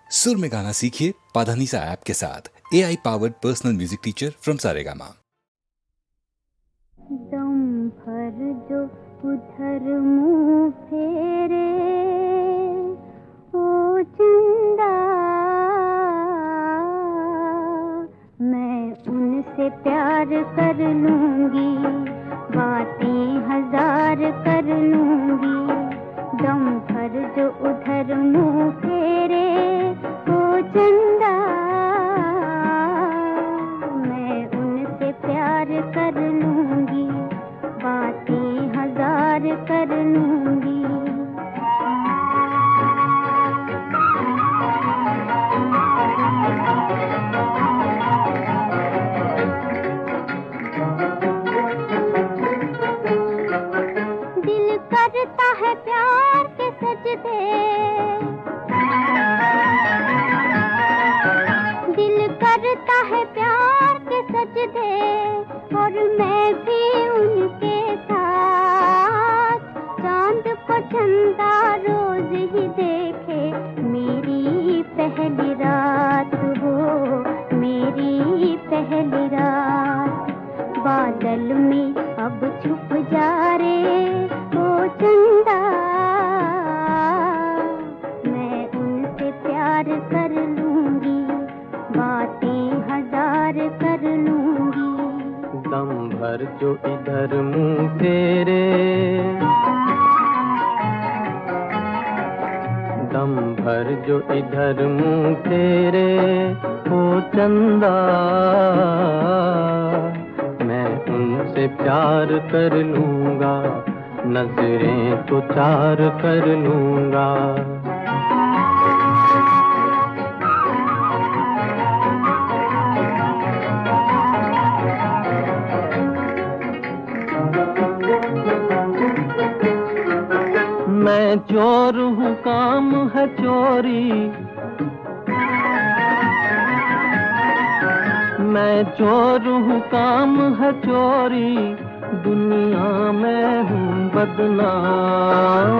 सुर में गाना सीखिए पाधानीसा ऐप के साथ। AI powered personal music teacher from Saregama. दम भर जो उधर मुंह फेरे ओ चंदा, मैं उनसे प्यार कर लूंगी, बातें हजार कर लूंगी। दम भर जो उधर मुंह फेरे ओ चंदा, मैं उनसे प्यार कर लूंगी, बातें हजार कर लूंगी। दिल करता है प्यार के सजदे, दिल करता है प्यार के सजदे, और मैं भी उनके साथ। चांद को चंदा रोज ही देखे, मेरी पहली रात हो, मेरी पहली रात। बादल में अब छुप जा रे ओ चंदा, मैं उनसे प्यार कर लूंगी, बातें हजार कर लूंगी। दम भर जो इधर मुंह फेरे, दम भर जो इधर मुंह फेरे ओ चंदा, मैं उनसे प्यार कर लूंगा, नजरें तो चार कर लूंगा। मैं चोर हूँ काम है चोरी, मैं चोर हूँ काम है चोरी, दुनिया में हूँ बदनाम।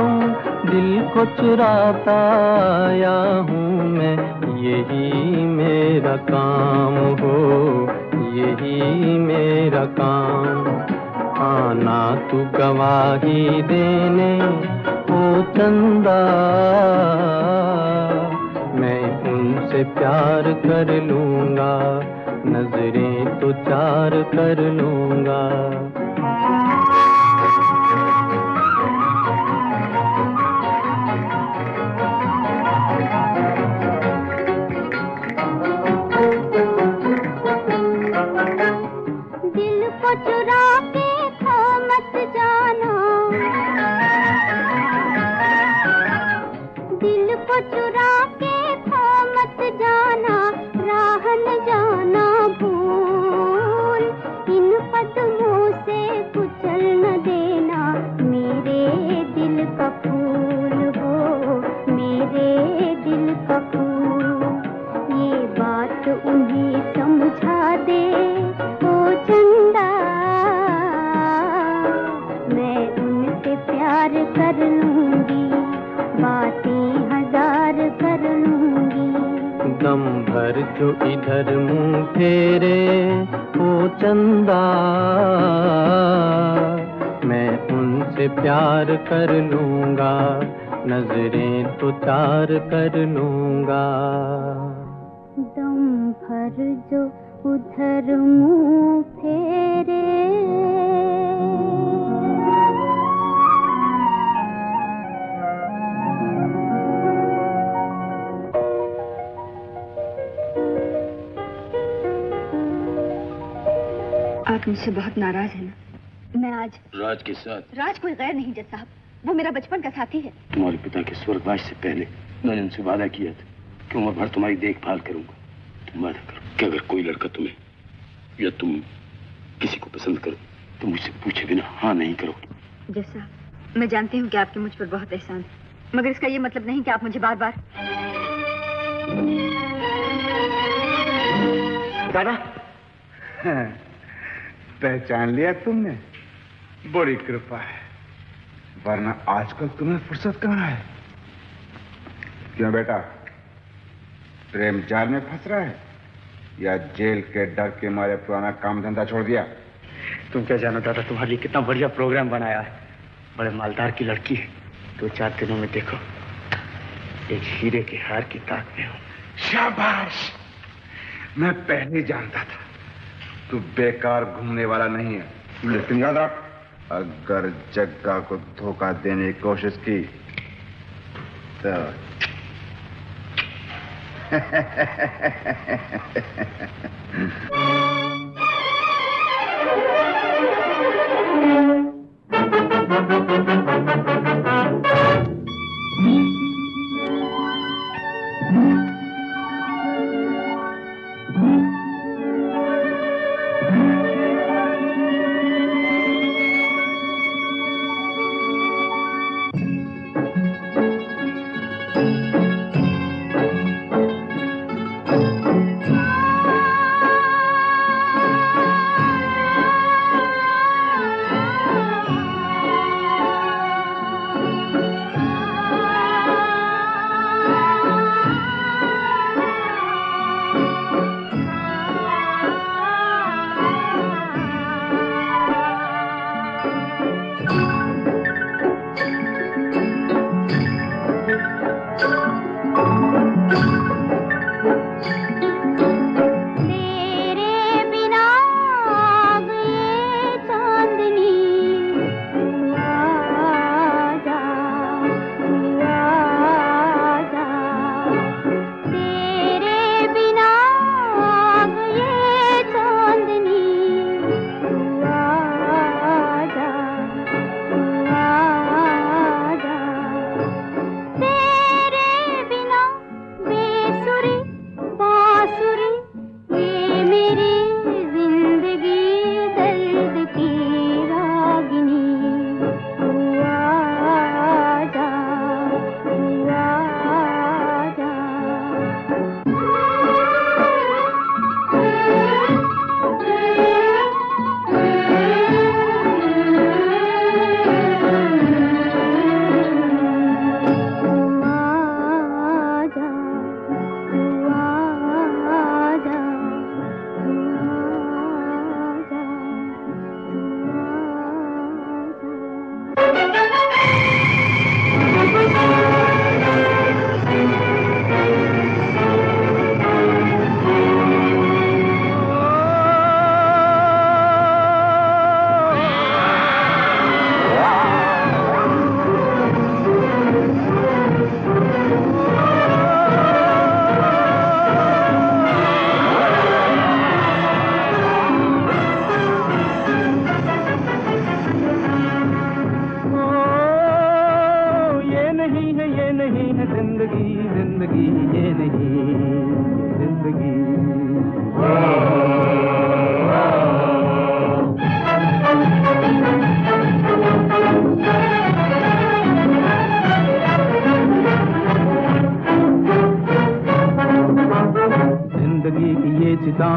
दिल को चुराता आया हूँ मैं, यही मेरा काम हो, यही मेरा काम। आना तू गवाही देने ओ चंदा, मैं उनसे प्यार कर लूंगा, नजरें तो चार कर लूंगा। दिल को चुरा के खो मत जाना, दिल को चुरा के खो मत जाना, राह न जाना भूल। इन कदमों से कुचल न देना मेरे दिल का फूल हो, मेरे दिल का फूल। ये बात उन्हें समझा दे ओ चंदा, मैं उनसे प्यार कर लूंगी, बातें हजार कर लूंगी। दम भर जो इधर मुंह फेरे ओ चंदा, मैं उनसे प्यार कर लूंगा, नजरें तो चार कर लूंगा। दम भर जो उधर मुंह फेरे, आप मुझसे बहुत नाराज हैं ना? मैं आज राज के साथ? राज कोई गैर नहीं जज साहब, वो मेरा बचपन का साथी है। तुम्हारे पिता के स्वर्गवास से पहले मैंने उनसे वादा किया था कि उम्र भर तुम्हारी देखभाल करूंगा। तुम वादा करो कि अगर कोई लड़का तुम्हें या तुम किसी को पसंद करो तो मुझसे पूछे बिना हाँ नहीं करोगे। जज साहब, मैं जानती हूँ कि आपके मुझ पर बहुत एहसान है, मगर इसका ये मतलब नहीं कि आप मुझे बार बार। दादा, पहचान लिया तुमने? बड़ी कृपा है, वरना आजकल तुम्हें फुर्सत कहाँ है। क्यों बेटा, प्रेम जाल में फंस रहा है या जेल के डर के मारे पुराना काम धंधा छोड़ दिया? तुम क्या जानो दादा, तुम्हारे लिए कितना बढ़िया प्रोग्राम बनाया है। बड़े मालदार की लड़की है, 2-4 दिनों में देखो एक हीरे के हार की ताक में हो। शाबाश, मैं पहले ही जानता था तू बेकार घूमने वाला नहीं है। लेकिन याद रख, अगर जग्गा को धोखा देने की कोशिश की तो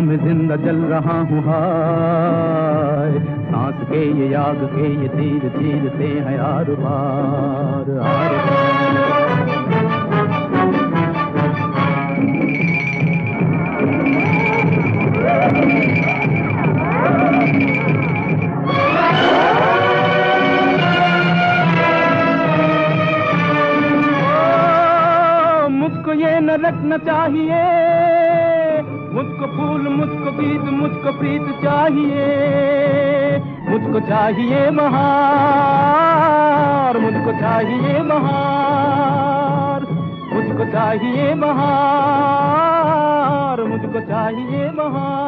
में जिंदा जल रहा हूँ हाय, सांस के ये आग के ये तीर चीरते हैं आर पार आर पार। मुझको ये न रखना चाहिए, मुझको फूल मुझको गीत मुझको प्रीत चाहिए, मुझको चाहिए बहार, मुझको चाहिए बहार, मुझको चाहिए बहार, मुझको चाहिए बहार।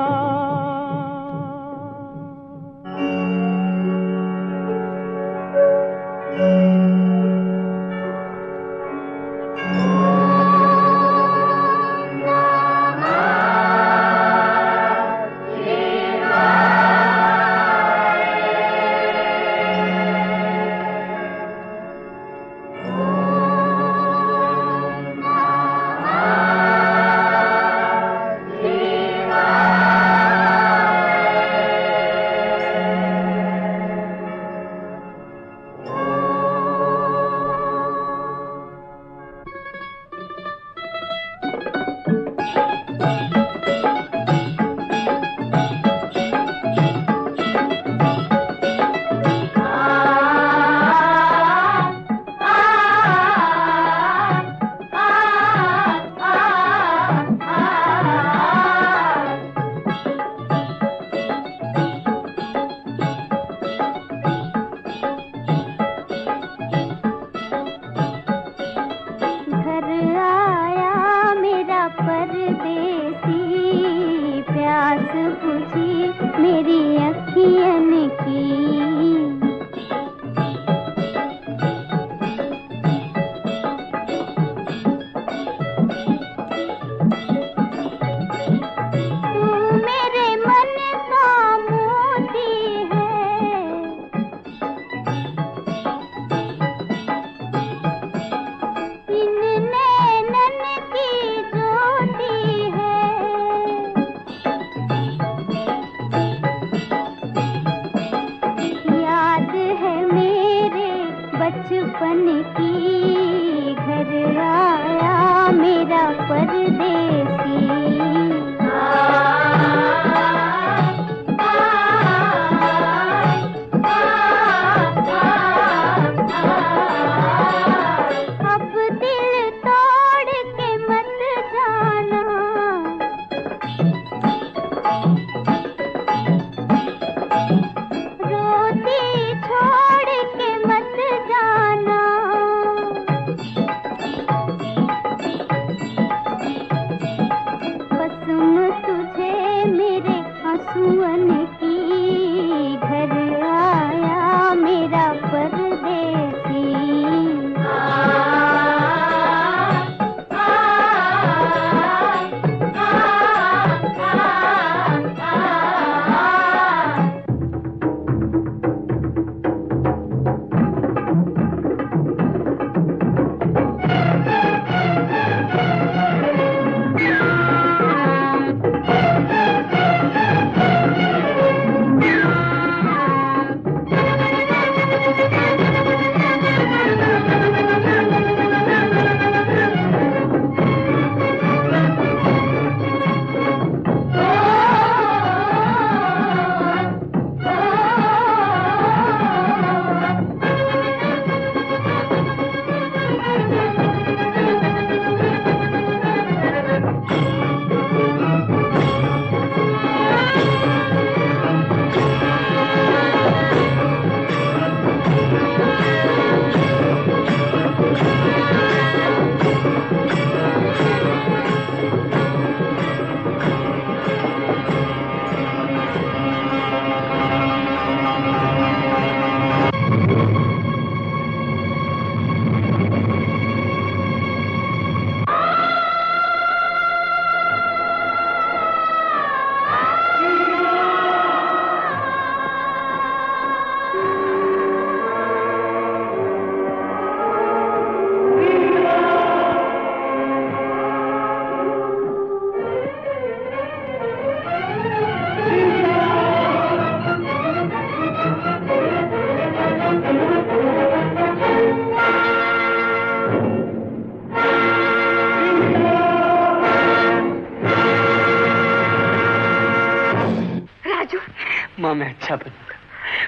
माँ मैं अच्छा बनूंगा,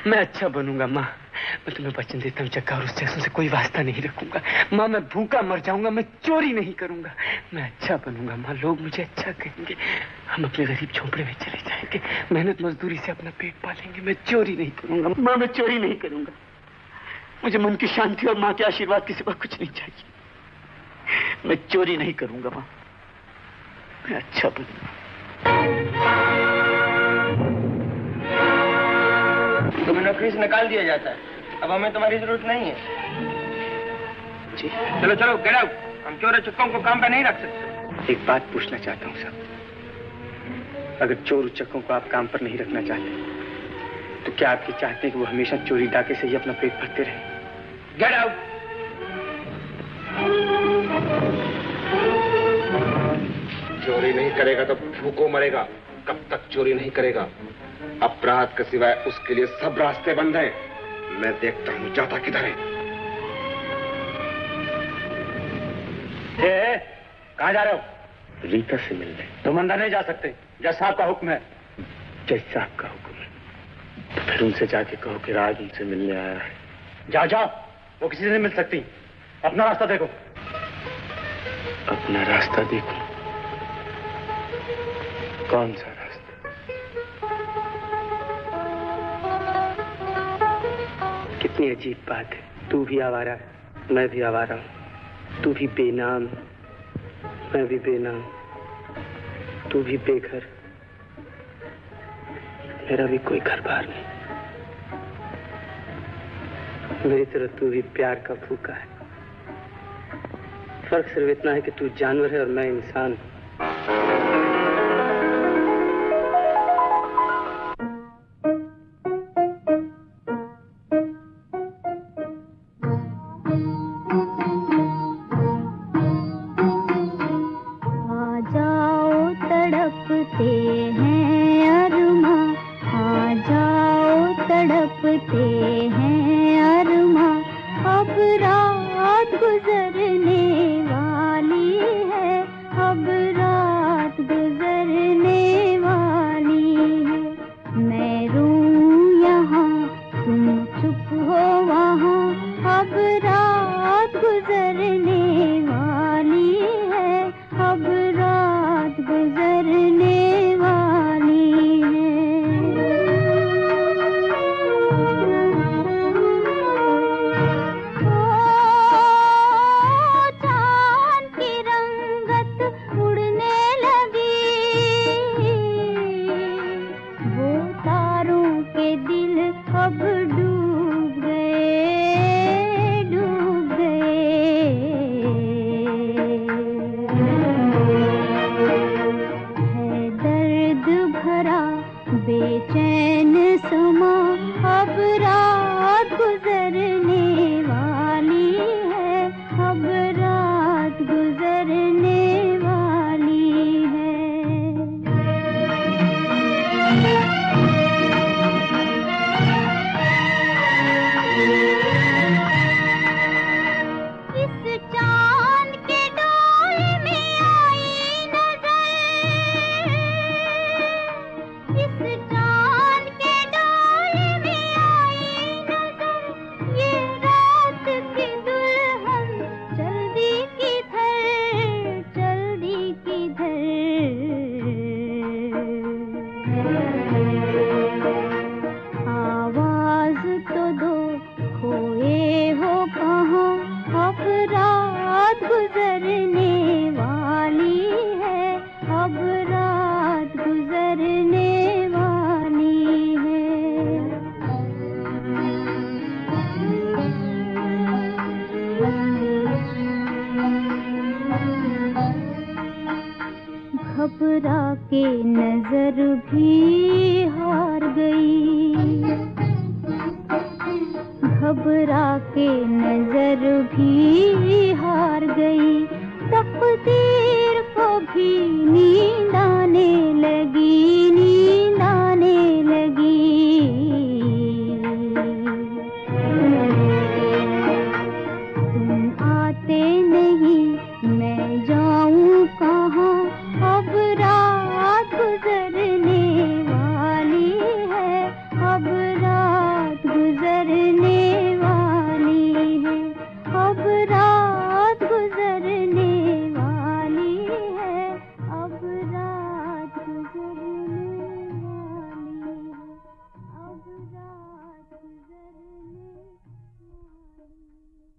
मैं अच्छा बनूंगा माँ। मैं तुम्हें वचन देता हूँ जग्गा और उस जैसों से कोई वास्ता नहीं रखूंगा माँ। मैं भूखा मर जाऊंगा, मैं चोरी नहीं करूंगा, मैं अच्छा बनूंगा माँ। लोग मुझे अच्छा कहेंगे, हम अपने गरीब झोंपड़े में चले जाएंगे, मेहनत मजदूरी से अपना पेट पालेंगे। मैं चोरी नहीं करूंगा माँ, मैं चोरी नहीं करूंगा। मुझे मन की शांति और माँ के आशीर्वाद के सिवा कुछ नहीं चाहिए। मैं चोरी नहीं करूंगा माँ, मैं अच्छा बनूंगा। तुम्हें नौकरी से निकाल दिया जाता है, अब हमें तुम्हारी जरूरत नहीं है। जी चलो चलो गेट आउट, हम चोर चक्कों को काम पे नहीं रख सकते। एक बात पूछना चाहता हूँ साहब, अगर चोर उचक्कों को आप काम पर नहीं रखना चाहते तो क्या आप ये चाहते हैं कि वो हमेशा चोरी डाके से ही अपना पेट भरते रहे? Get out. चोरी नहीं करेगा तो भूखों मरेगा। कब तक चोरी नहीं करेगा? अपराध के सिवाय उसके लिए सब रास्ते बंद हैं। मैं देखता हूँ जाता किधर है। कहाँ जा रहे हो? रीता से मिलने। तुम अंदर नहीं जा सकते, जज साहब का हुक्म है। जज साहब का हुक्म है तो फिर उनसे जाके कहो कि राज उनसे मिलने आया है। जाओ जाओ, वो किसी से नहीं मिल सकती। अपना रास्ता देखो। अपना रास्ता देखो? कौन सा रास्ता? कितनी अजीब बात है, तू भी आवारा है, मैं भी आवारा हूँ। तू भी बेनाम, मैं भी बेनाम। तू भी बेघर, मेरा भी कोई घर बार नहीं। मेरी तरह तू भी प्यार का भूखा है। फर्क सिर्फ इतना है कि तू जानवर है और मैं इंसान हूँ।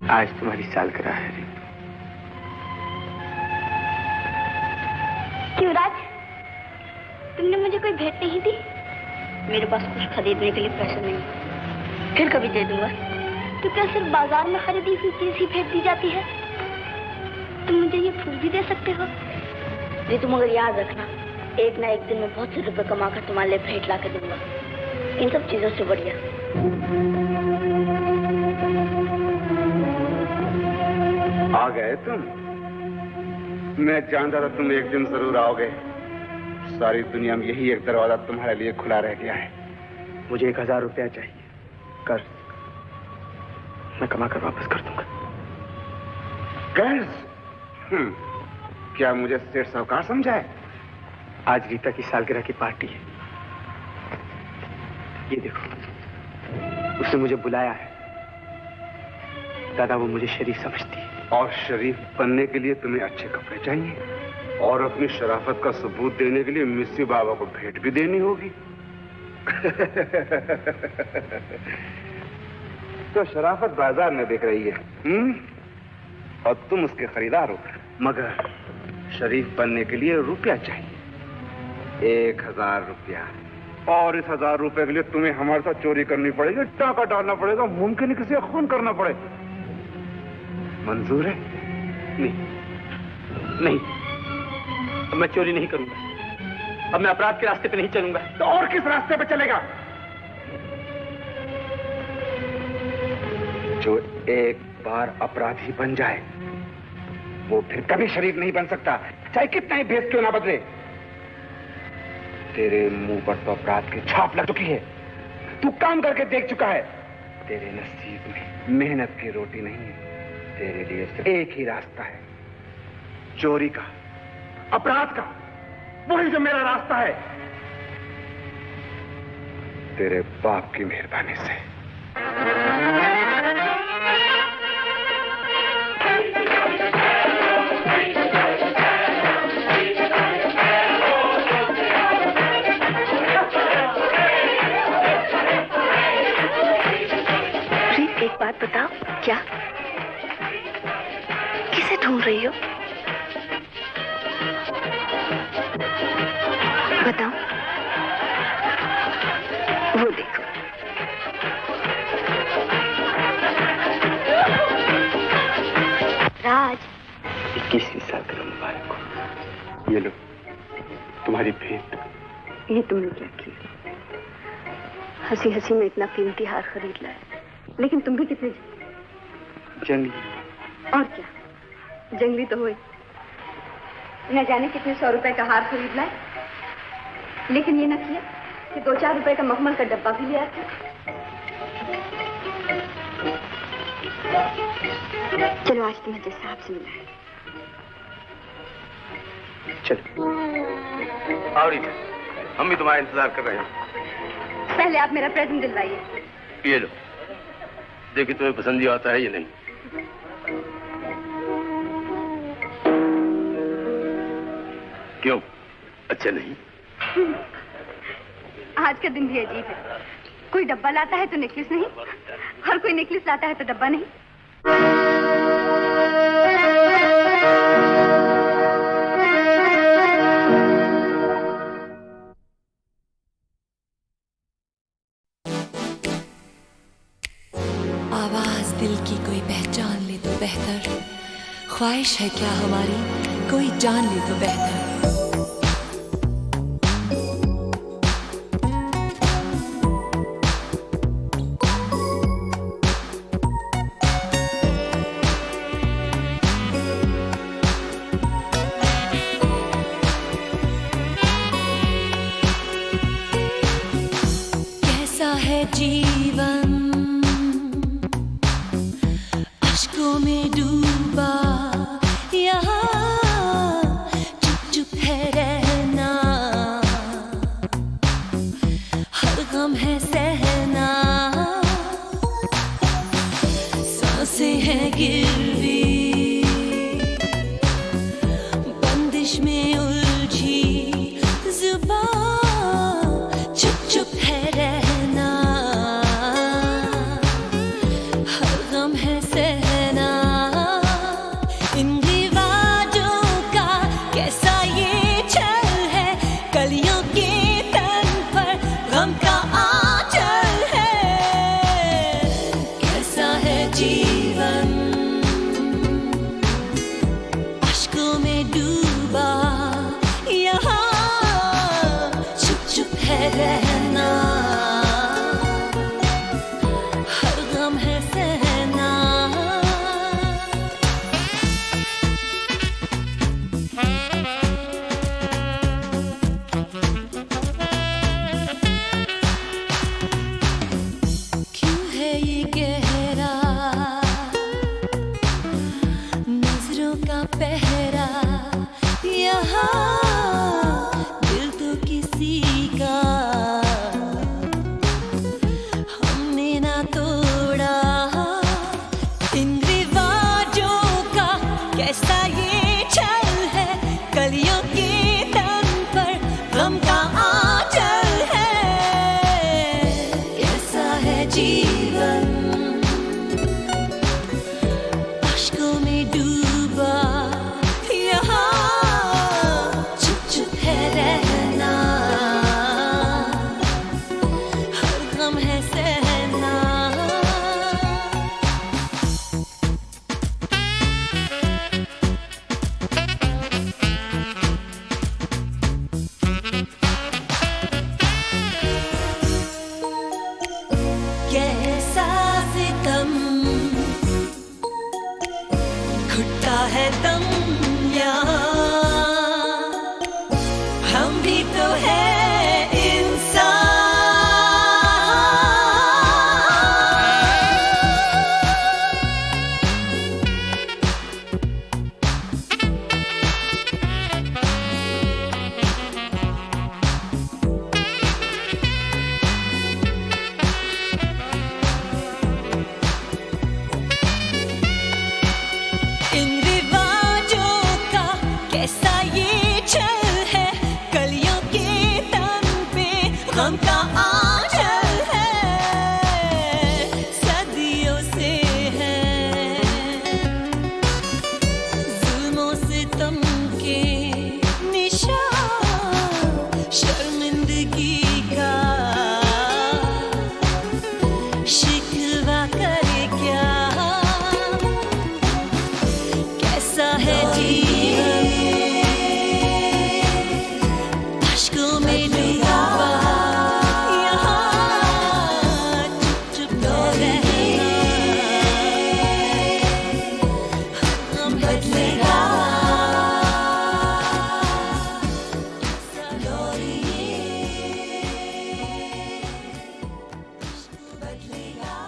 आज तुम्हारी सालगिरह है रीतू। क्यों राज, तुमने मुझे कोई भेंट नहीं दी? मेरे पास कुछ खरीदने के लिए पैसे नहीं, फिर कभी दे दूंगा। तो क्या सिर्फ बाजार में खरीदी हुई चीज ही भेंट दी जाती है? तुम मुझे ये फूल भी दे सकते हो रीतू, मगर याद रखना, एक ना एक दिन मैं बहुत से रुपए कमा कर तुम्हारे लिए भेंट ला के दूंगा, इन सब चीजों से बढ़िया। आ गए तुम? मैं जानता था तुम एक दिन जरूर आओगे। सारी दुनिया में यही एक दरवाजा तुम्हारे लिए खुला रह गया है। मुझे 1000 रुपया चाहिए, कर्ज मैं कमा कर वापस कर दूंगा। कर्ज? क्या मुझे सेठ साहूकार समझा है? आज रीता की सालगिरह की पार्टी है। ये देखो, उसने मुझे बुलाया है। दादा, वो मुझे शरीफ समझती है। और शरीफ बनने के लिए तुम्हें अच्छे कपड़े चाहिए और अपनी शराफत का सबूत देने के लिए मिस्सी बाबा को भेंट भी देनी होगी। तो शराफत बाजार में बिक रही है, और तुम उसके खरीदार हो। मगर शरीफ बनने के लिए रुपया चाहिए, 1000 रुपया। और इस 1000 रुपए के लिए तुम्हें हमारे साथ चोरी करनी पड़ेगी, टाका डालना पड़ेगा, मुमकिन है किसी का खून करना पड़े। मंजूर है? नहीं, अब मैं चोरी नहीं करूंगा। अब मैं अपराध के रास्ते पे नहीं चलूंगा। तो और किस रास्ते पे चलेगा? जो एक बार अपराधी बन जाए वो फिर कभी शरीफ नहीं बन सकता, चाहे कितना ही भेद क्यों ना बदले। तेरे मुंह पर तो अपराध की छाप लग चुकी है। तू काम करके देख चुका है। तेरे नसीब में मेहनत की रोटी नहीं है। तेरे लिए सिर्फ एक ही रास्ता है, चोरी का, अपराध का। वही जो मेरा रास्ता है, तेरे बाप की मेहरबानी से। एक बात बताओ, क्या किसे ढूंढ रही हो? बताओ। वो देखो। राज, 21वीं सालगिरह मुबारक हो। ये लो तुम्हारी भेंट। ये तुमने क्या किया? हंसी हंसी में इतना कीमती हार खरीद लाए, लेकिन तुम भी कितने जंगली। और क्या, जंगली तो हुए। न जाने कितने 100 रुपए का हार खरीद लाए, लेकिन ये न किया कि 2-4 रुपए का मखमल का डब्बा भी लिया था। चलो, आज तुम्हें जिस साहब से मिला है। चलो। आओ रीता, हम भी तुम्हारा इंतजार कर रहे हैं। पहले आप मेरा प्रेजेंट दिलवाइए। ये लो, देखिए तुम्हें पसंद ही आता है या नहीं। क्यों, अच्छा नहीं? आज का दिन भी अजीब है। कोई डब्बा लाता है तो नेकलेस नहीं, और कोई नेकलेस लाता है तो डब्बा नहीं। आवाज दिल की कोई पहचान ले तो बेहतर, ख्वाहिश है क्या हमारी कोई जान ले तो बेहतर। कैसा है जीवन अश्कों में डूबा, यहाँ चुप चुप है रहना, हर गम है सहना, सांसें हैं गिरवी, बंदिश में उलझी जुबान, चुप चुप है रहना। हम का आंचल है, सदियों से है, जुल्मों से तुम के निशान, शर्मिंदगी का शिकवा करे क्या, कैसा है जीवन अश्कों में डूबा, यहाँ चुप तो रहना, हम बदलेगा बदलेगा।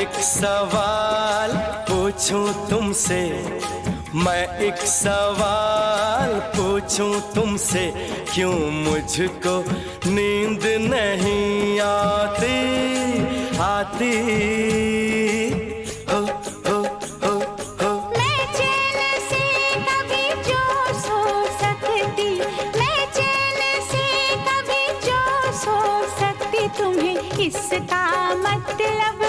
एक सवाल पूछूं तुमसे, मैं एक सवाल पूछूं तुमसे, क्यों मुझको नींद नहीं आती आती, हो हो हो हो। मैं चैन से कभी जो सो सकती, मैं चैन से कभी जो सो सकती, तुम्हें इसका मतलब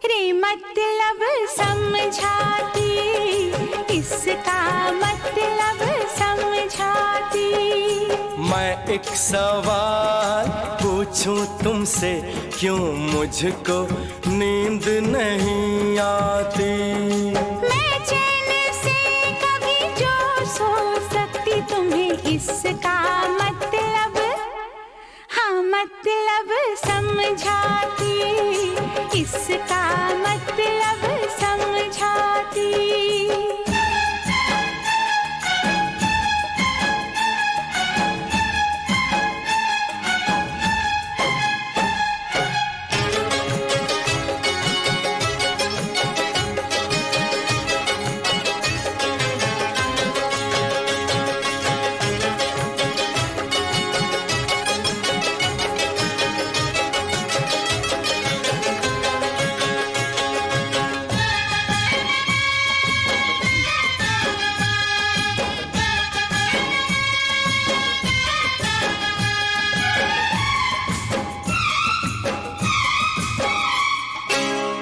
रे मतलब समझाती, इसका मतलब समझाती। मैं एक सवाल पूछूं तुमसे, क्यों मुझको नींद नहीं आती। मैं चैन से कभी जो सो सकती, तुम्हें इसका मतलब हाँ मतलब समझाती, इसका मतलब समझाती।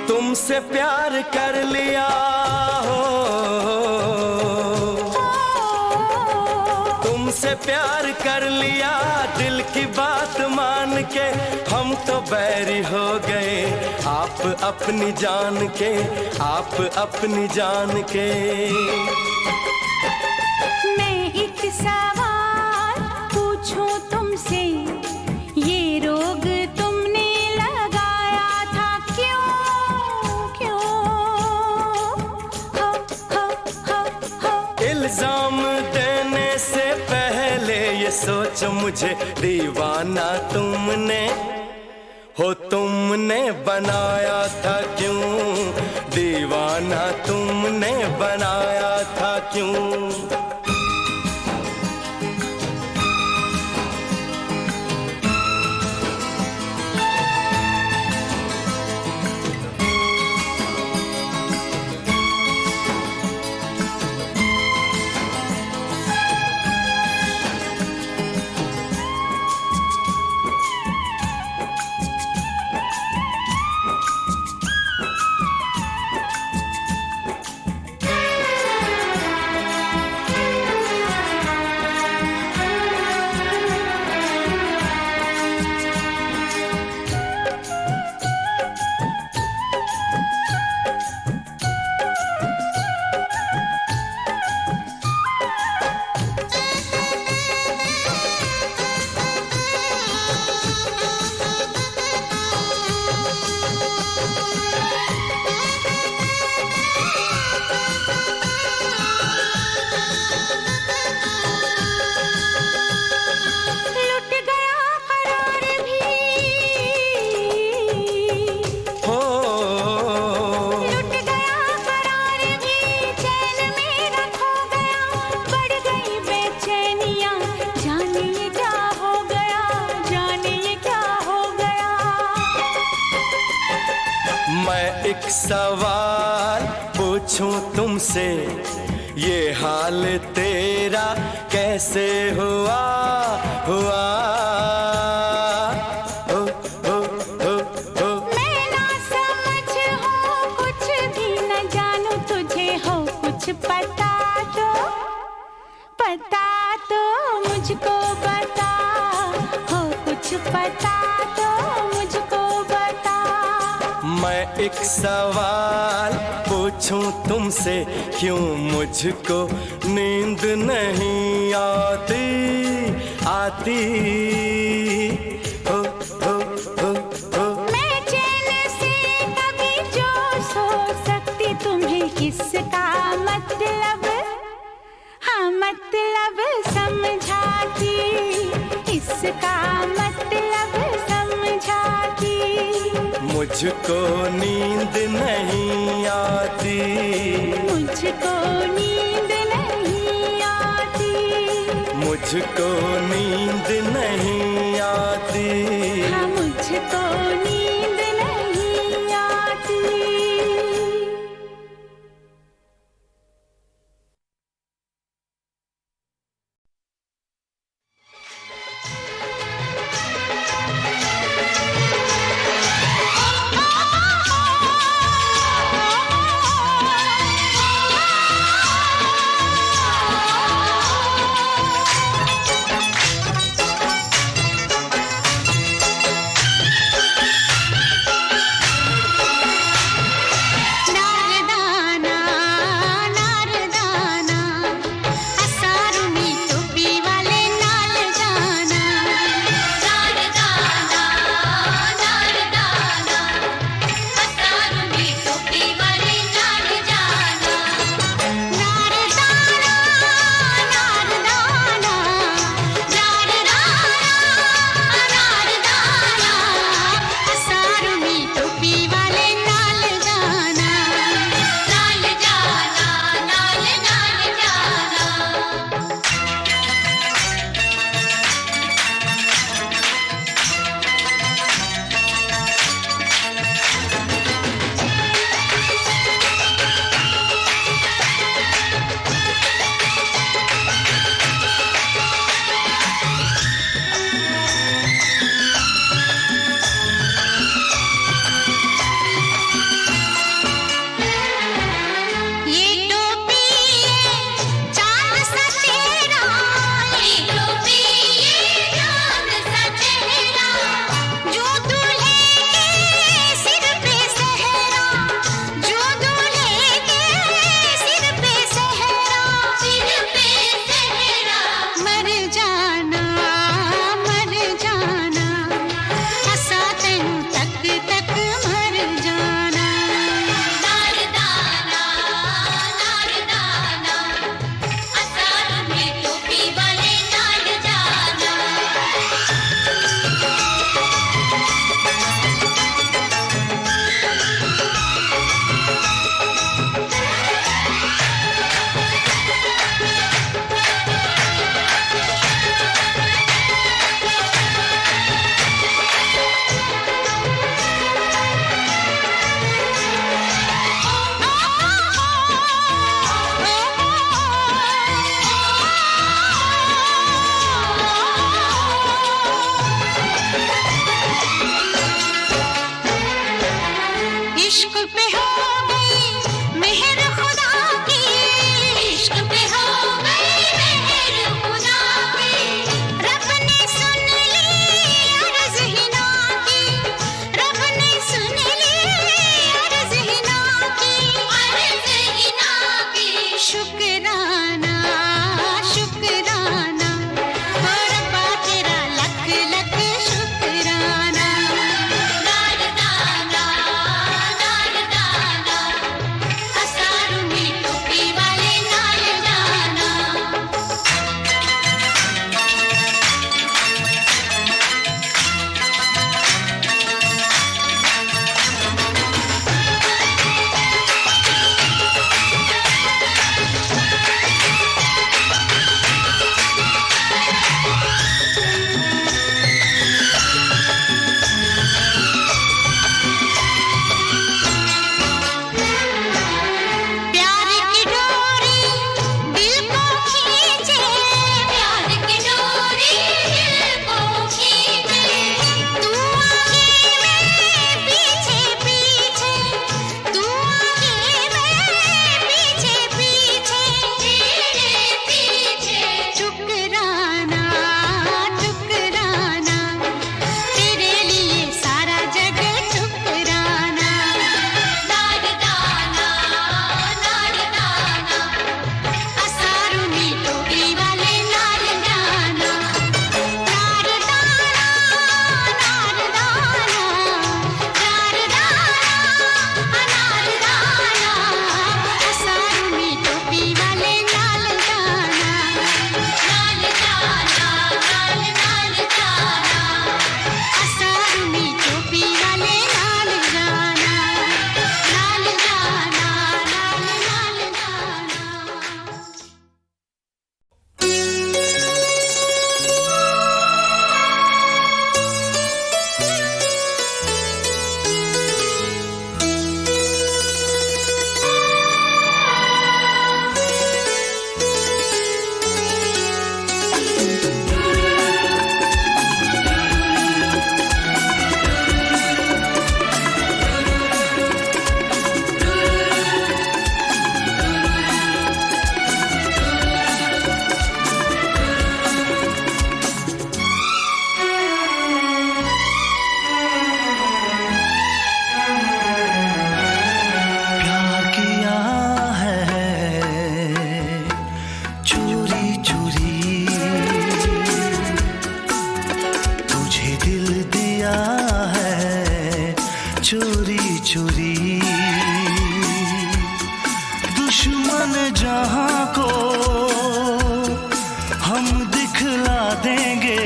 तुमसे प्यार कर लिया हो, तुमसे प्यार कर लिया, दिल की बात मान के हम तो बैरी हो गए, आप अपनी जान के, आप अपनी जान के। मैं एक सवाल पूछूं तुमसे, ये रोग तुमने लगाया था क्यों क्यों, हो हो हो हो। इल्जाम देने से पहले ये सोचो मुझे दीवाना तुमने हो, तुमने बनाया था क्यों, दीवाना तुमने बनाया था क्यों। एक सवाल पूछूं तुमसे, ये हाल तेरा कैसे हुआ हुआ? मैं ना समझ हूँ, कुछ भी न जानू, तुझे हो कुछ पता तो मुझको बता, हो कुछ पता तो मुझको बता। मैं एक सवाल पूछूं तुमसे, क्यों मुझको नींद नहीं आती? मैं चैन से कभी जो सो सकती, तुम्हें किसका मतलब, हाँ मतलब समझाती, इसका मतलब समझाती। मुझको नींद नहीं आती, मुझको नींद नहीं आती, मुझको नींद नहीं आती। हाँ मुझको नींद नहीं आती। हम दिखला देंगे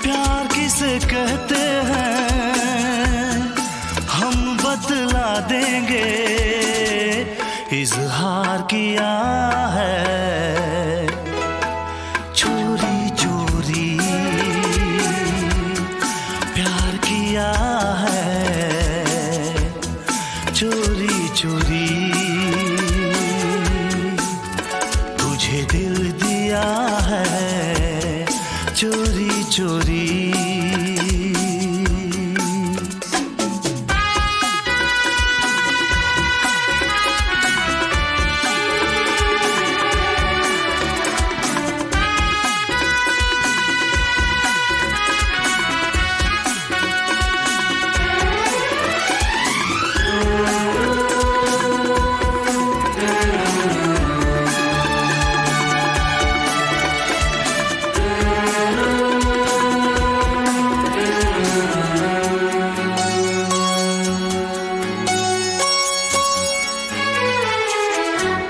प्यार किसे कहते हैं, हम बतला देंगे। इजहार किया है चोरी चोरी, प्यार किया है चोरी चोरी, तुझे दिल दिया है चोरी चोरी।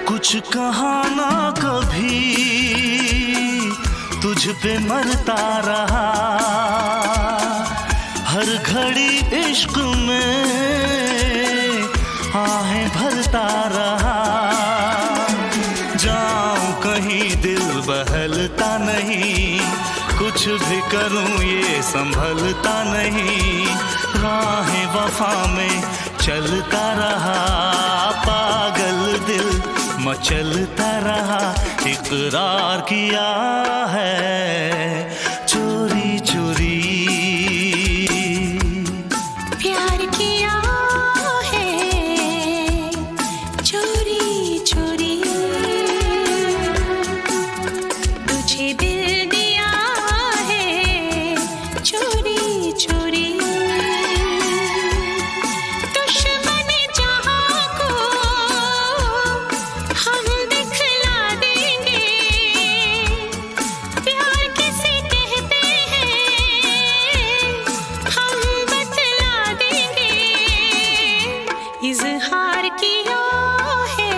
कुछ कहा ना कभी तुझ पे मरता रहा, हर घड़ी इश्क में आहें भरता रहा। जाऊं कहीं दिल बहलता नहीं, कुछ भी करूं ये संभलता नहीं। राहें वफा में चलता रहा, पागल दिल मचलता रहा। इकरार किया है चोरी चोरी, प्यार किया है चोरी चोरी, तुझे दिल दिया है चोरी चोरी। दुश्मन जहां को हम दिखला देंगे, प्यार किसे कहते हैं हम बतला देंगे। इजहार किया है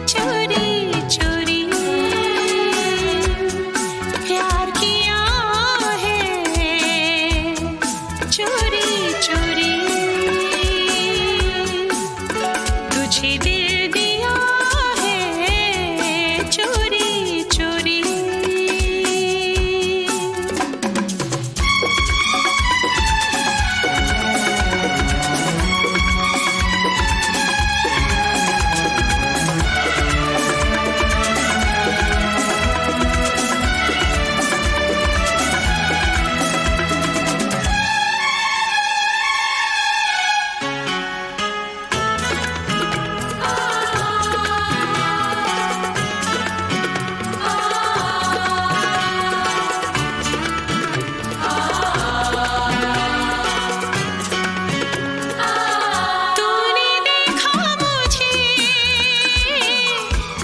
चोरी चोरी, प्यार किया है चोरी चोरी, तुझे दिल दिया है चोरी चोरी। तूने देखा मुझे,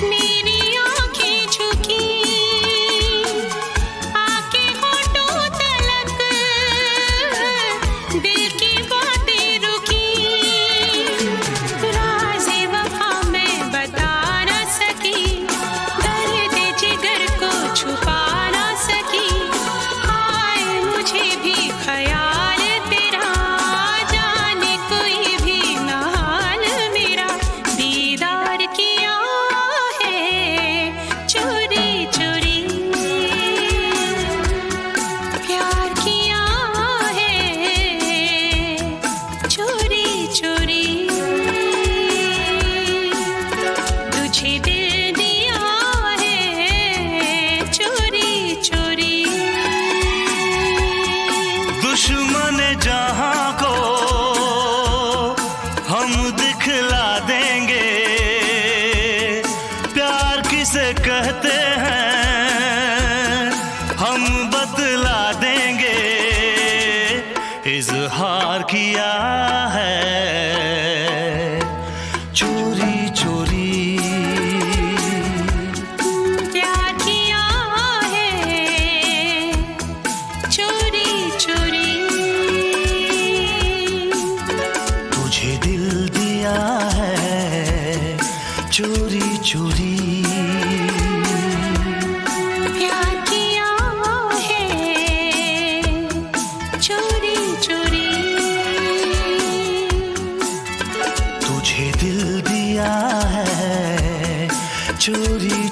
मेरी आंखें झुकी, आके होठों तलक दिल की बातें रुकी। राज़े वफा में बता ना सकी, दर्द जिगर को छुपा ना सकी। आए मुझे भी ख्याल तेरा, जाने कोई भी ना हाल मेरा। दीदार किया है चोरी चोरी, प्यार किया है चोरी चोरी, तुझे दिल दिया है चोरी चोरी। दुश्मन जहां को हम दिखला देंगे, प्यार किसे कहते हैं हम बतला देंगे। इजहार किया है चोरी चोरी, प्यार किया है चोरी चोरी, तुझे दिल दिया है चोरी चोरी।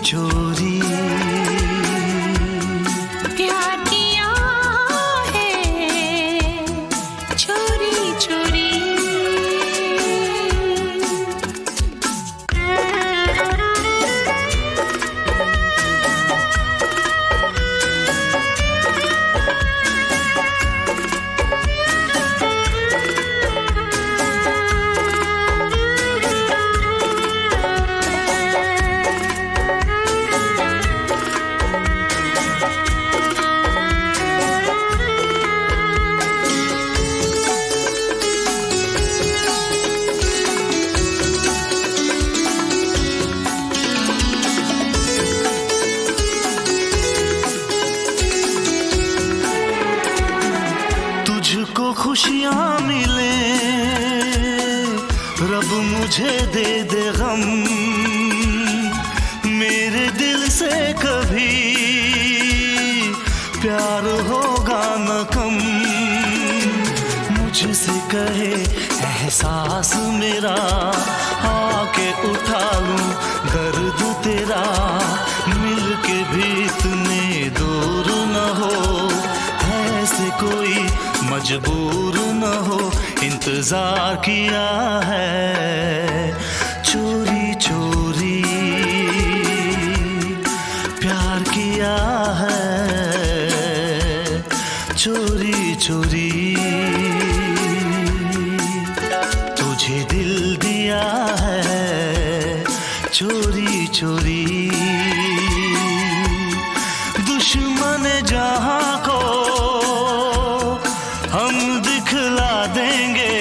चोरी प्यार किया है चोरी चोरी। तुझको खुशियाँ मिले रब मुझे दे दे गम, मेरे दिल से कभी प्यार होगा न कम। मुझसे कहे एहसास मेरा आके उठा लूं दर्द तेरा, मिलके भी इतने दूर न हो, ऐसे कोई मजबूर न हो। इंतजार किया है चोरी चोरी, प्यार किया है चोरी चोरी। तुझे दिल दिया है चोरी चोरी, दुश्मन जहां को हम दिखला देंगे,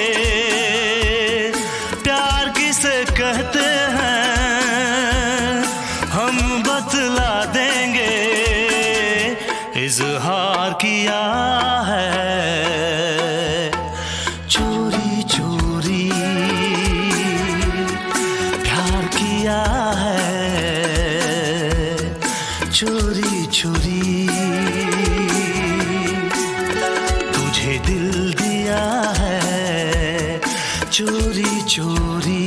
प्यार किसे कहते हैं हम बतला देंगे। इजहार किया है चोरी चोरी, प्यार किया है चोरी चोरी। तुझे दिल दिया है चोरी चोरी।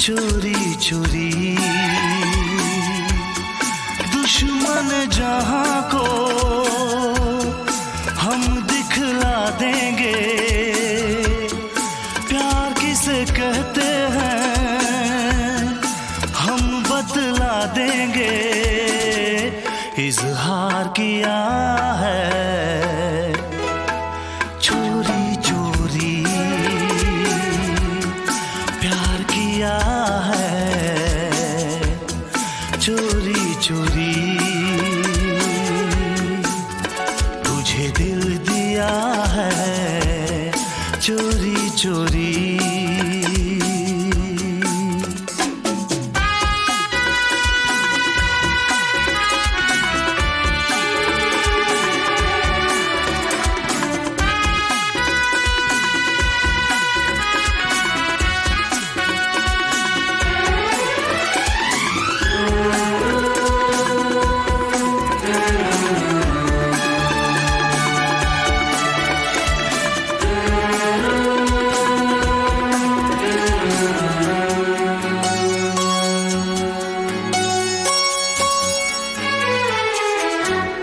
चोरी चोरी, दुश्मन जहां को हम दिखला देंगे, प्यार किसे कहते हैं हम बतला देंगे। इजहार किया है चोरी चोरी, प्यार किया है चोरी चोरी। तुझे दिल दिया है चोरी चोरी।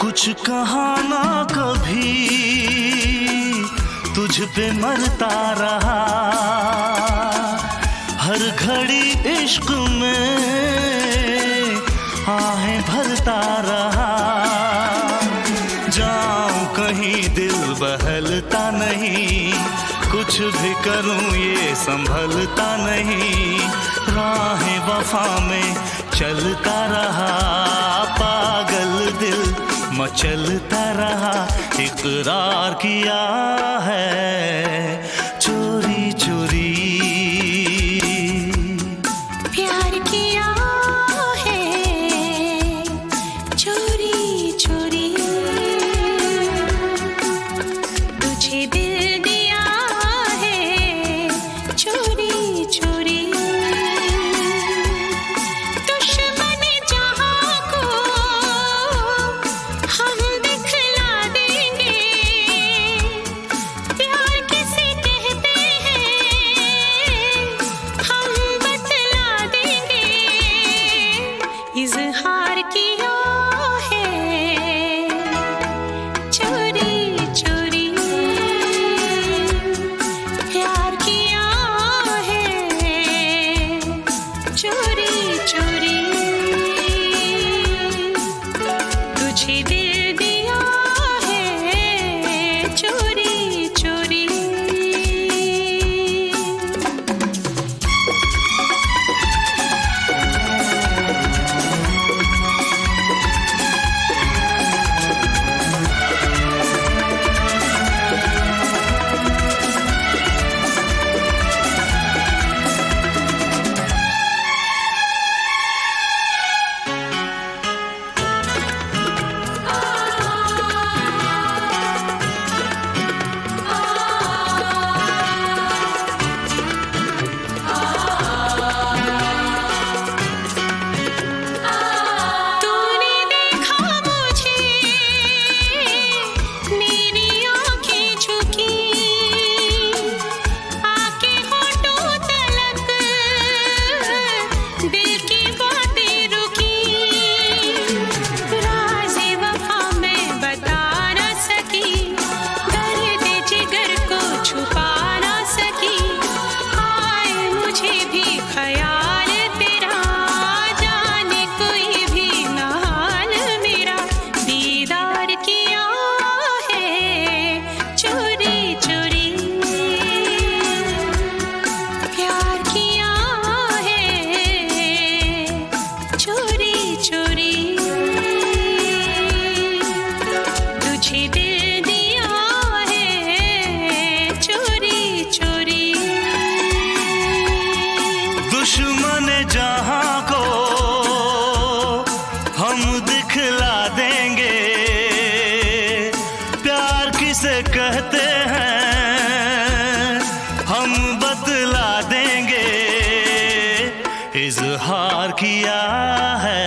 कुछ कहा ना कभी तुझ पे मरता रहा, हर घड़ी इश्क में आहें भरता रहा, जाऊं कहीं दिल बहलता नहीं, कुछ भी करूं ये संभलता नहीं, राहें वफा में चलता रहा, पागल दिल मचलता रहा, इकरार किया है चोरी चोरी, प्यार किया है चोरी चोरी, तुझे दिल दिया है चोरी चोरी, दुश्मन जहां को हम दिखला देंगे, प्यार किसे कहते हैं हम बतला देंगे, इजहार किया है चोरी चोरी, प्यार किया है चोरी चोरी, तुझे दिल दिया है चोरी चोरी। तूने देखा मुझे, मेरी आँखें झुकी, आके होठों तलक दिल की बातें रुकी, राज़े वफ़ा मैं बता ना सकी, दर्द जिगर को छुपा ना सकी, आए मुझे भी ख्याल तेरा, जाने कोई भी ना हाल मेरा, दीदार किया है चोरी चोरी, प्यार किया है चोरी चोरी, तुझे दिल दिया है चोरी चोरी, दुश्मन जहां को हम दिखला देंगे, प्यार किसे कहते हैं हम बतला देंगे, इजहार किया है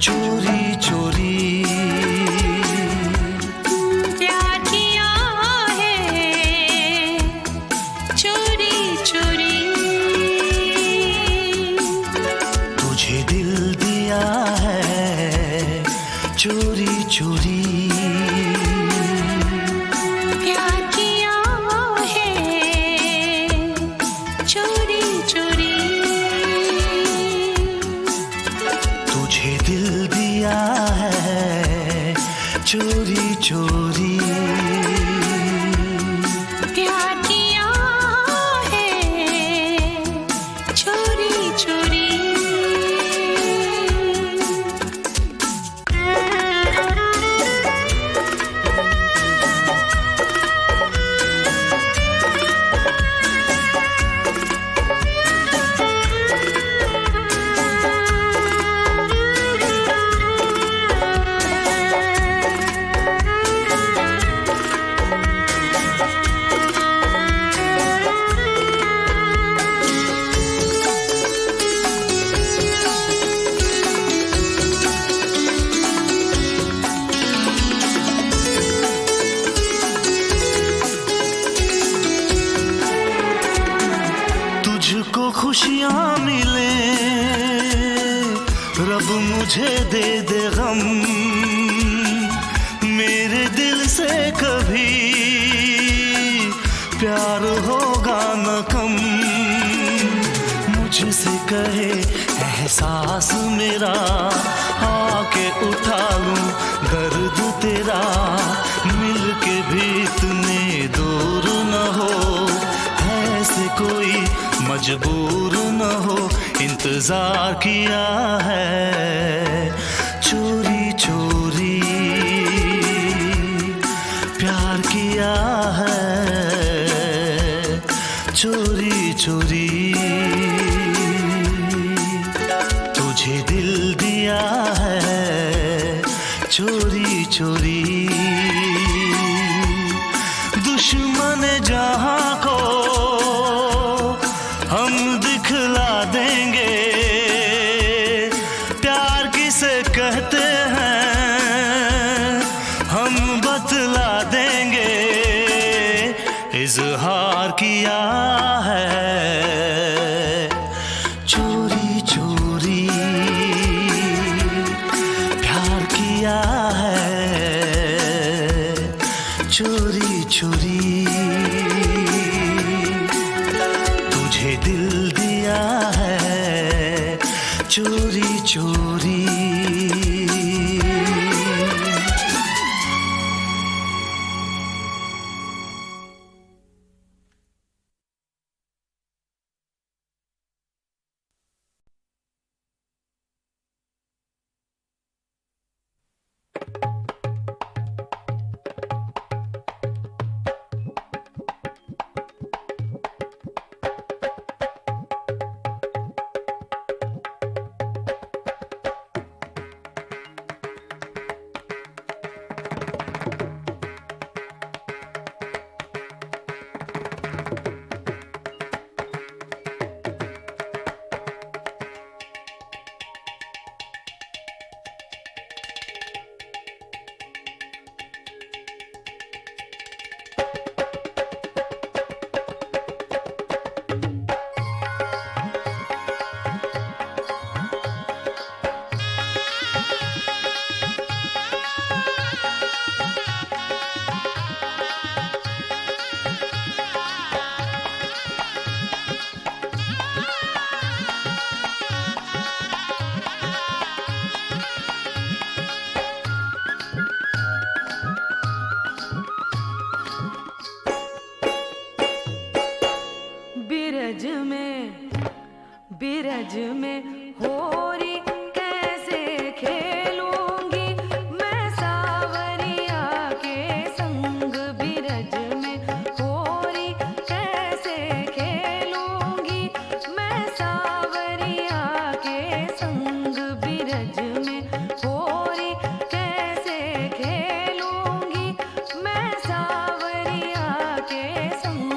चोरी चोरी, प्यार किया है चोरी चोरी, तुझे दिल दिया है चोरी चोरी, प्यार किया है चोरी चोरी, तुझे दिल दिया है चोरी चोरी, प्यार किया है चोरी चोरी। खुशियाँ मिले रब मुझे दे दे गम, मेरे दिल से कभी प्यार होगा न कम। मुझसे कहे एहसास मेरा, आके उठा लूं दर्द तेरा, मिलके भी इतने दूर न हो, ऐसे कोई मजबूर न हो, इंतजार किया है चोरी चोरी, प्यार किया है चोरी चोरी, तुझे दिल दिया है चोरी चोरी, दुश्मन जहां को हम दिखला देंगे, प्यार किसे कहते हैं हम बतला देंगे, इजहार किया है चोरी चोरी, प्यार किया है चोरी चोरी, तुझे दिल दिया है चोरी चोरी। बिरज में होरी कैसे खेलूंगी मैं सावरिया के संग, बिरज में होरी कैसे खेलूंगी मैं सावरिया के संग, बिरज में होरी कैसे खेलूंगी मैं सावरिया के संग।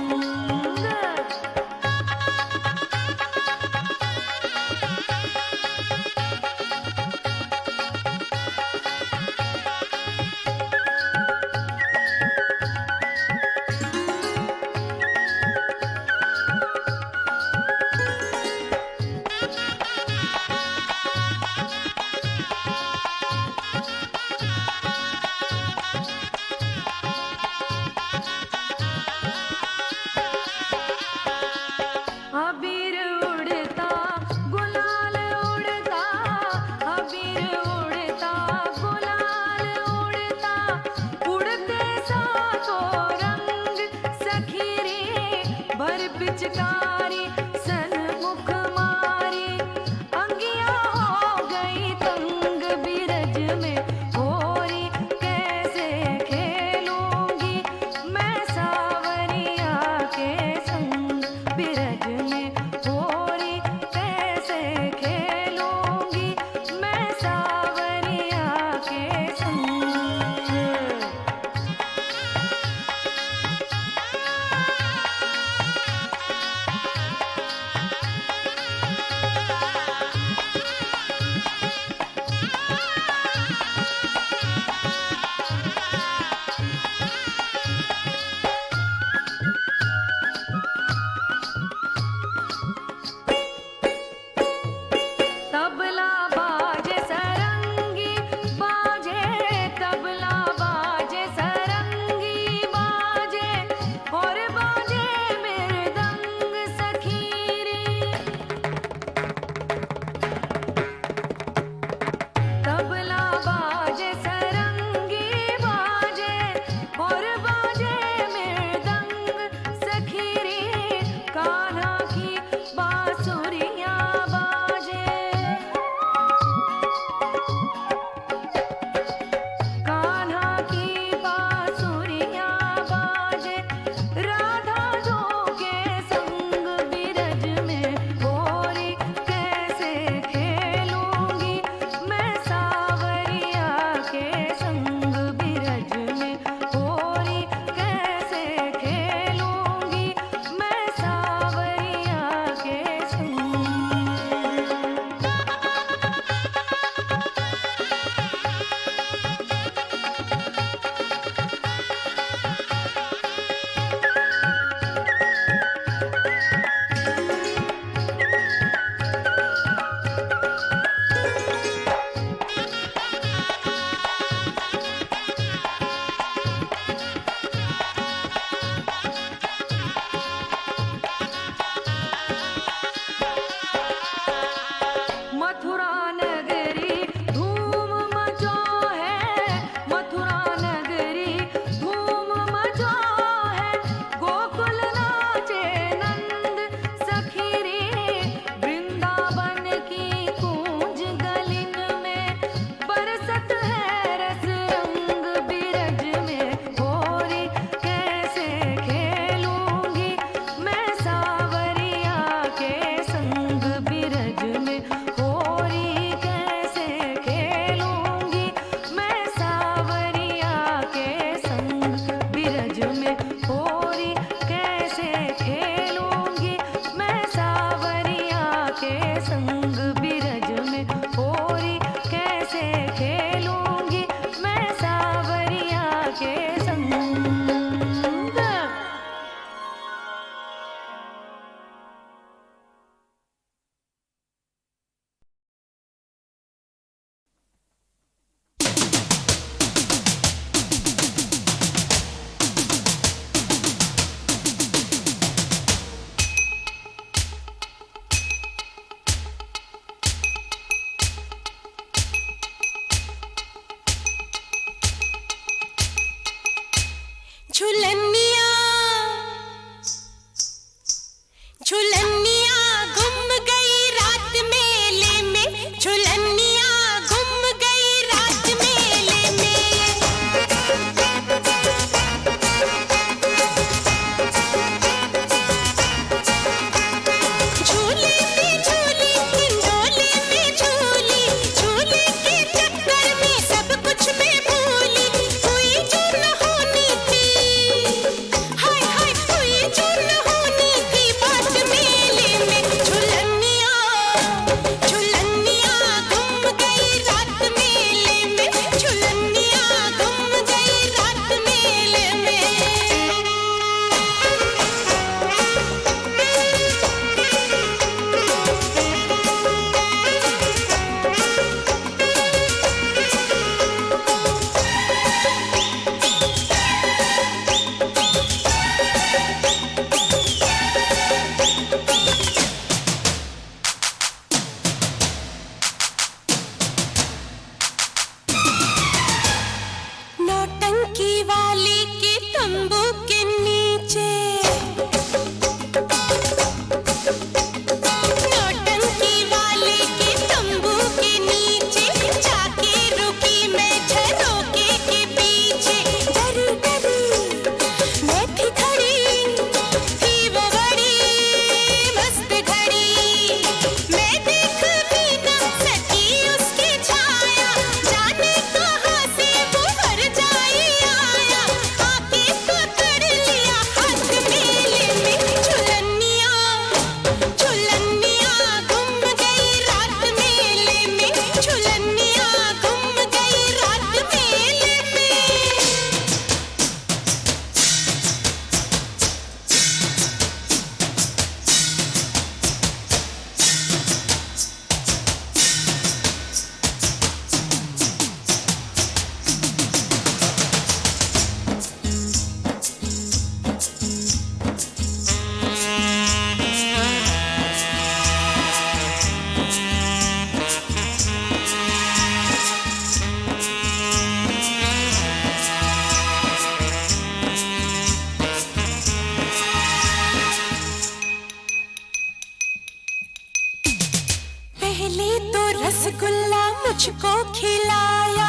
पहले तो रसगुल्ला मुझको खिलाया,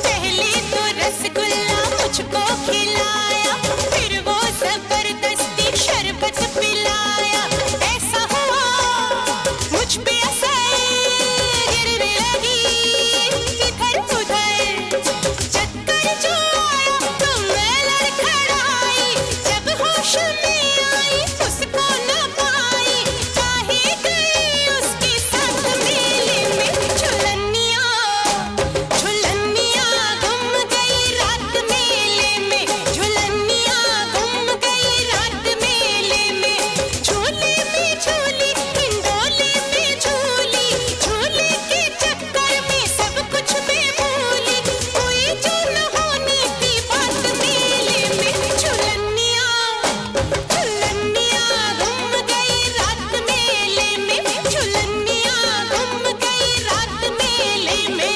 पहले तो रसगुल्ला मुझको खिलाया, फिर वो जबरदस्ती शरबत पिलाया। ऐसा हुआ मुझ पे असर गिरने लगी इधर उधर, चक्कर जो आया तो मैं लड़खड़ाई, जब होश में आई उसको न पाई, काहे गई उसके साथ मेले में झुलनिया, झुलनिया गुम गई रात मेले में, झुलनिया गुम गई रात मेले में, झूले में झूली हिंडोले में झूली, झूले के चक्कर में सब कुछ मैं भूली, कोई जो न होनी थी बात मेले में, झुलनिया, झुलनिया गुम गई रात मेले में, झुलनिया गुम गई रात मेले में।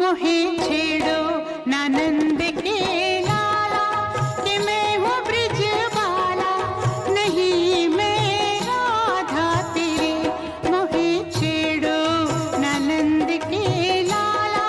मोहे छेड़ो नानंद के लाला कि मैं हूँ ब्रिजबाला, नहीं मैं राधा तेरे। मोहे छेड़ो नानंद के लाला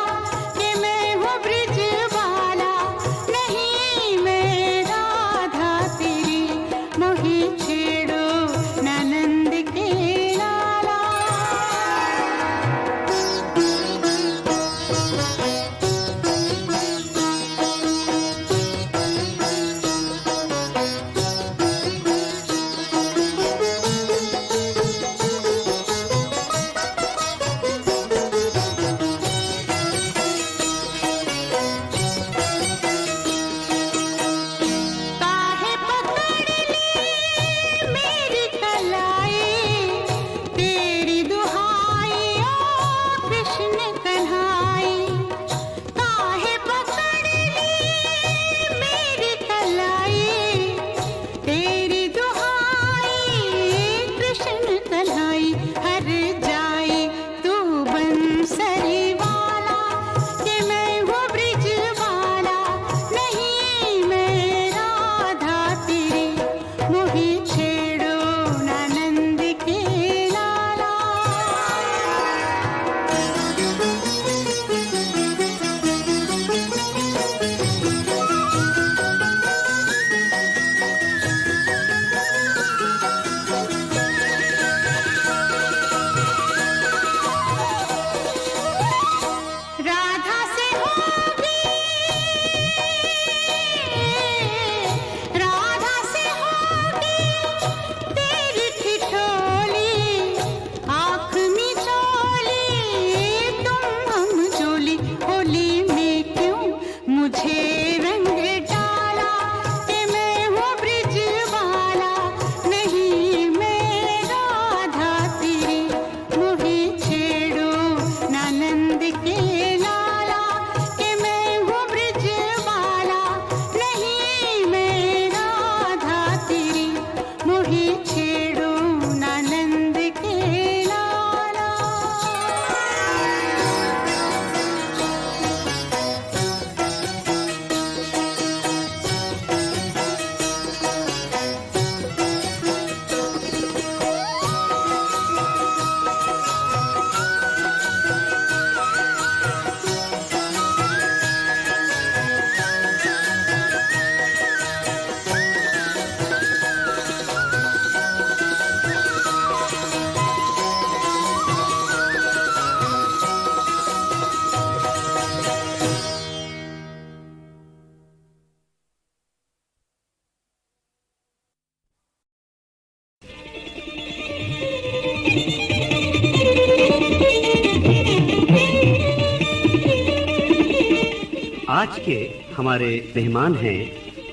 आज के हमारे मेहमान हैं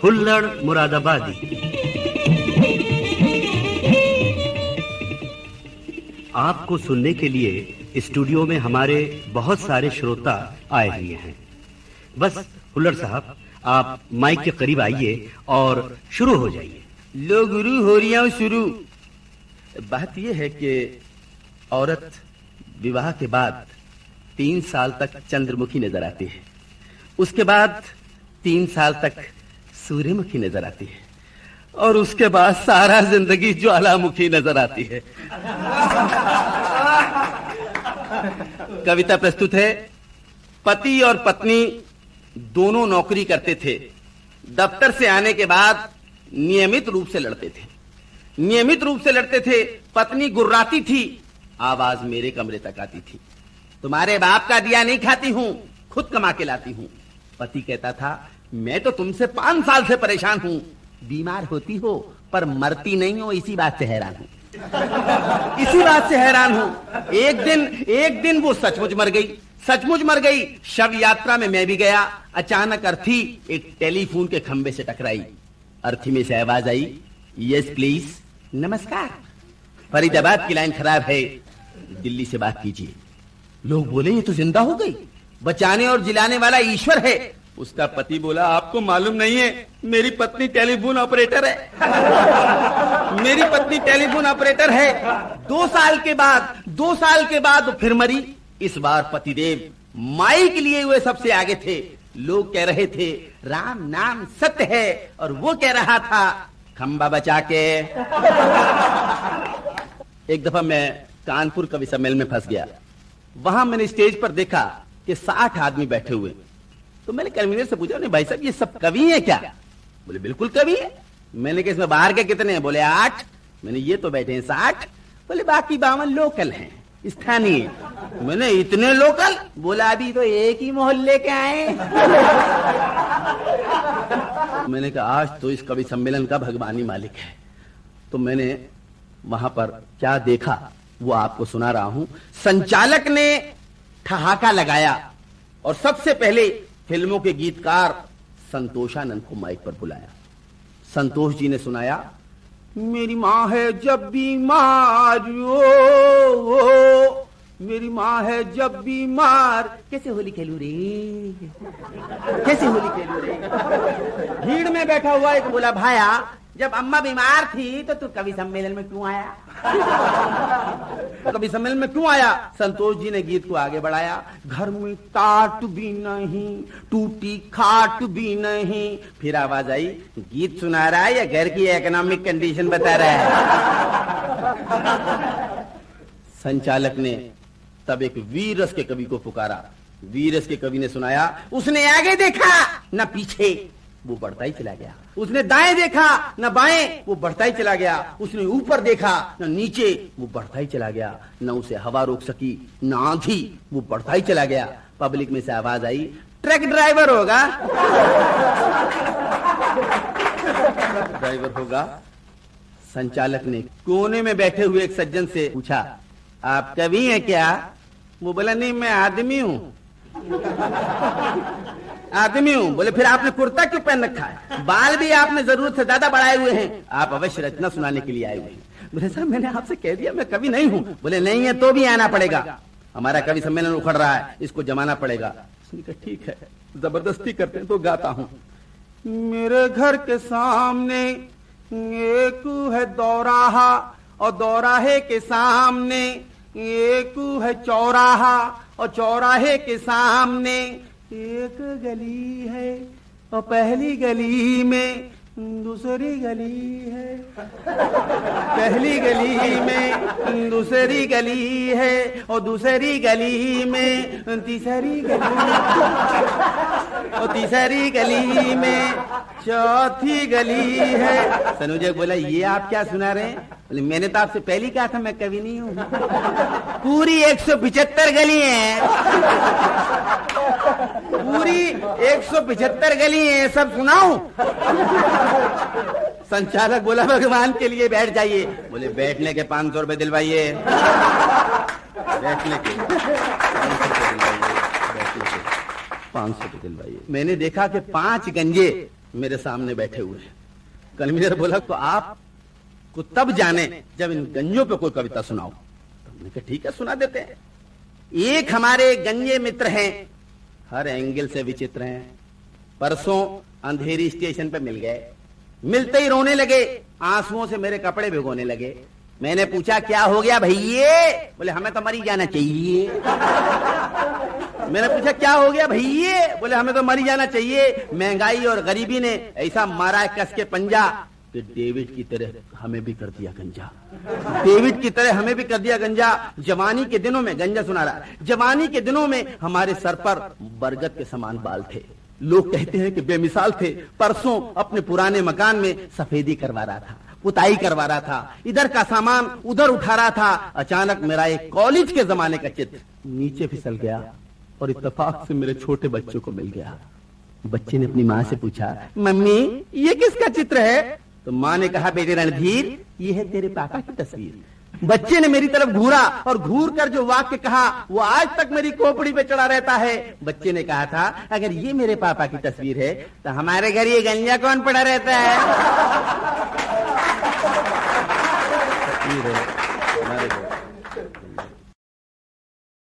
हुल्लड़ मुरादाबादी। आपको सुनने के लिए स्टूडियो में हमारे बहुत सारे श्रोता आए हुए हैं। बस हुल्लड़ साहब, आप माइक के करीब आइए और शुरू हो जाइए। लो गुरु, हो रही हूं शुरू। बात यह है कि औरत विवाह के बाद 3 साल तक चंद्रमुखी नजर आती है, उसके बाद 3 साल तक सूर्यमुखी नजर आती है, और उसके बाद सारा जिंदगी ज्वालामुखी नजर आती है। कविता प्रस्तुत है। पति और पत्नी दोनों नौकरी करते थे। दफ्तर से आने के बाद नियमित रूप से लड़ते थे। पत्नी गुर्राती थी, आवाज मेरे कमरे तक आती थी। तुम्हारे बाप का दिया नहीं खाती हूं, खुद कमा के लाती हूं। पति कहता था, मैं तो तुमसे 5 साल से परेशान हूं। बीमार होती हो पर मरती नहीं हो, इसी बात से हैरान हूं। एक दिन वो सचमुच मर गई। शव यात्रा में मैं भी गया। अचानक अर्थी एक टेलीफोन के खंबे से टकराई। अर्थी में से आवाज आई, यस प्लीज, नमस्कार, फरीदाबाद की लाइन खराब है, दिल्ली से बात कीजिए। लोग बोले, ये तो जिंदा हो गई, बचाने और जिलाने वाला ईश्वर है। उसका पति बोला, आपको मालूम नहीं है, मेरी पत्नी टेलीफोन ऑपरेटर है। 2 साल के बाद फिर मरी। इस बार पतिदेव माई के लिए हुए सबसे आगे थे। लोग कह रहे थे, राम नाम सत्य है, और वो कह रहा था, खंबा बचा के। एक दफा मैं कानपुर कवि सम्मेलन में फंस गया। वहां मैंने स्टेज पर देखा कि 60 आदमी बैठे हुए। तो मैंने कन्वीनर से पूछा, भाई साहब ये सब कवि हैं क्या? बोले बिल्कुल कवि है। मैंने कहा, इसमें बाहर के कितने हैं? बोले 8। मैंने ये तो बैठे हैं 60। बोले बाकी 52 लोकल हैं, स्थानीय। मैंने इतने लोकल? बोला अभी तो एक ही मोहल्ले के आए। मैंने कहा, आज तो इस कवि सम्मेलन का भगवान ही मालिक है। तो मैंने वहां पर क्या देखा वो आपको सुना रहा हूं। संचालक ने ठहाका लगाया और सबसे पहले फिल्मों के गीतकार संतोषानंद को माइक पर बुलाया। संतोष जी ने सुनाया, मेरी माँ है जब बीमार, मेरी माँ है जब बीमार। कैसे होली खेलू रे, भीड़ में बैठा हुआ एक बोला, भाया जब अम्मा बीमार थी तो तू कवि सम्मेलन में क्यों आया? संतोष जी ने गीत को आगे बढ़ाया। घर में टाट भी नहीं, टूटी खाट भी नहीं। फिर आवाज आई, गीत सुना रहा है या घर की इकोनॉमिक कंडीशन बता रहा है? संचालक ने तब एक वीरस के कवि को पुकारा। वीरस के कवि ने सुनाया, उसने आगे देखा न पीछे, वो बढ़ता ही चला गया। उसने दाएं देखा न बाएं, वो बढ़ता ही चला गया। उसने ऊपर देखा न नीचे, वो बढ़ता ही चला गया। न उसे हवा रोक सकी न आंधी, वो बढ़ता ही चला गया। पब्लिक में से आवाज आई, ट्रक ड्राइवर होगा। संचालक ने कोने में बैठे हुए एक सज्जन से पूछा, आप कवि हैं क्या? वो बोला, नहीं मैं आदमी हूं। बोले फिर आपने कुर्ता क्यों पहन रखा है? बाल भी आपने जरूरत से ज्यादा बढ़ाए हुए हैं। आप अवश्य रचना सुनाने के लिए आए हुए हैं। बोले साहब मैंने आपसे कह दिया मैं कवि नहीं हूं। बोले नहीं है तो भी आना पड़ेगा, हमारा कवि सम्मेलन उखड़ रहा है, इसको जमाना पड़ेगा। उसने कहा ठीक है, जबरदस्ती करते हैं तो गाता हूं। मेरे घर के सामने एक है दौराहा, और दौराहे के सामने एक है चौराहा, और चौराहे के सामने एक गली है, और पहली गली में दूसरी गली है, पहली गली में दूसरी गली है, और दूसरी गली में तीसरी गली, और तीसरी गली में चौथी गली है। सनुजा बोला, ये आप क्या सुना रहे हैं? बोले मैंने तो आपसे पहले कहा था मैं कवि नहीं हूँ। पूरी 175 गली है, पूरी 175 गली है, सब सुनाऊं? संचालक बोला भगवान के लिए बैठ जाइए। बोले बैठने के 500 रुपए दिलवाइए, बैठने के। 500 दिलवाइए। मैंने देखा कि 5 गंजे मेरे सामने बैठे हुए हैं। कन्वीनर बोला तो आप को तब जाने जब इन गंजों पे कोई कविता सुनाओ। तो हमने कहा ठीक है सुना देते हैं। एक हमारे गंजे मित्र हैं, हर एंगल से विचित्र हैं। परसों अंधेरी स्टेशन पे मिल गए, मिलते ही रोने लगे, आंसुओं से मेरे कपड़े भिगोने लगे। मैंने पूछा क्या हो गया भैये? बोले हमें तो मरी जाना चाहिए। मैंने पूछा क्या हो गया भैये? बोले हमें तो मरी जाना चाहिए। महंगाई और गरीबी ने ऐसा मारा है कस के पंजा कि डेविड की तरह हमें भी कर दिया गंजा। डेविड की तरह हमें भी कर दिया गंजा। जवानी के दिनों में, गंजा सुना रहा, जवानी के दिनों में हमारे सर पर बरगद के समान बाल थे। लोग कहते हैं कि बेमिसाल थे। परसों अपने पुराने मकान में सफेदी करवा रहा था, पुताई करवा रहा था, इधर का सामान उधर उठा रहा था। अचानक मेरा एक कॉलेज के जमाने का चित्र नीचे फिसल गया और इत्तेफाक से मेरे छोटे बच्चों को मिल गया। बच्चे ने अपनी माँ से पूछा मम्मी ये किसका चित्र है? तो माँ ने कहा बेटे रणधीर ये है तेरे पापा की तस्वीर। बच्चे ने मेरी तरफ घूरा और घूर कर जो वाक्य कहा वो आज तक मेरी खोपड़ी पे चढ़ा रहता है। बच्चे ने कहा था अगर ये मेरे पापा की तस्वीर है तो हमारे घर ये गंजा कौन पड़ा रहता है?